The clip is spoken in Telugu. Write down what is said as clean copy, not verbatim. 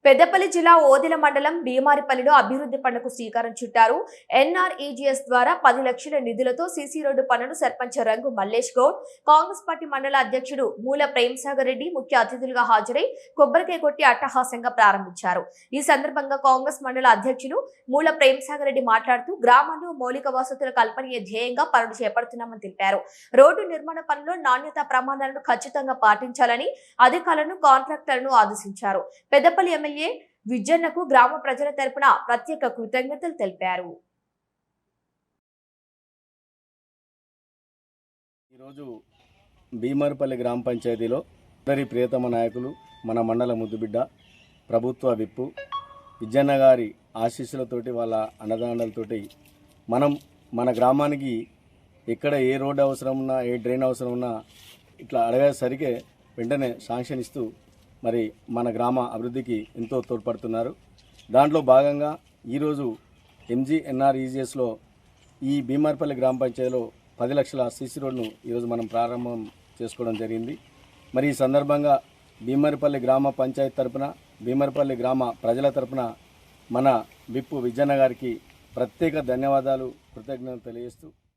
పెద్దపల్లి జిల్లా ఓదెల మండలం భీమారిపల్లిలో అభివృద్ధి పనులకు శ్రీకారం చుట్టారు. ఎన్ఆర్ఈజీఎస్ ద్వారా 10 లక్షల నిధులతో సీసీ రోడ్డు పనులను సర్పంచ్ రంగు మల్లేష్ గౌడ్, కాంగ్రెస్ పార్టీ మండల అధ్యక్షుడు మూల ప్రేమ్సాగర్ రెడ్డి ముఖ్య అతిథులుగా హాజరై కొబ్బరికాయ కొట్టి అట్టహాసంగా ప్రారంభించారు. ఈ సందర్భంగా కాంగ్రెస్ మండల అధ్యక్షులు మూల ప్రేమ్సాగర్ రెడ్డి మాట్లాడుతూ గ్రామాల్లో మౌలిక వసతుల కల్పనీయ ధ్యేయంగా పనులు చేపడుతున్నామని తెలిపారు. రోడ్డు నిర్మాణ పనుల్లో నాణ్యతా ప్రమాణాలను ఖచ్చితంగా పాటించాలని అధికారులను, కాంట్రాక్టర్లను ఆదేశించారు. పెద్దపల్లి ఎమ్మెల్యే విజన్నకు గ్రామ ప్రజల తరపున ప్రత్యేక కృతజ్ఞతలు తెలిపారు. ఈరోజు భీమారిపల్లి గ్రామ పంచాయతీలో అందరి ప్రియతమ నాయకులు, మన మండల ముద్దుబిడ్డ, ప్రభుత్వ విప్పు విజన్న గారి ఆశీస్సులతోటి, వాళ్ళ అన్నదానాలతోటి మనం మన గ్రామానికి ఎక్కడ ఏ రోడ్డు అవసరం ఉన్నా, ఏ డ్రైన్ అవసరం ఉన్నా ఇట్లా అడగేసరికి వెంటనే శాంక్షన్ ఇస్తూ మరి మన గ్రామ అభివృద్ధికి ఎంతో తోడ్పడుతున్నారు. దాంట్లో భాగంగా ఈరోజు ఎన్ఆర్ఈజీఎస్లో ఈ భీమారిపల్లి గ్రామ పంచాయతీలో 10 లక్షల సీసీ రోడ్ను ఈరోజు మనం ప్రారంభం చేసుకోవడం జరిగింది. మరి ఈ సందర్భంగా భీమారిపల్లి గ్రామ పంచాయతీ తరపున, భీమారిపల్లి గ్రామ ప్రజల తరపున మన విప్పు విజన్న గారికి ప్రత్యేక ధన్యవాదాలు, కృతజ్ఞతలు తెలియజేస్తూ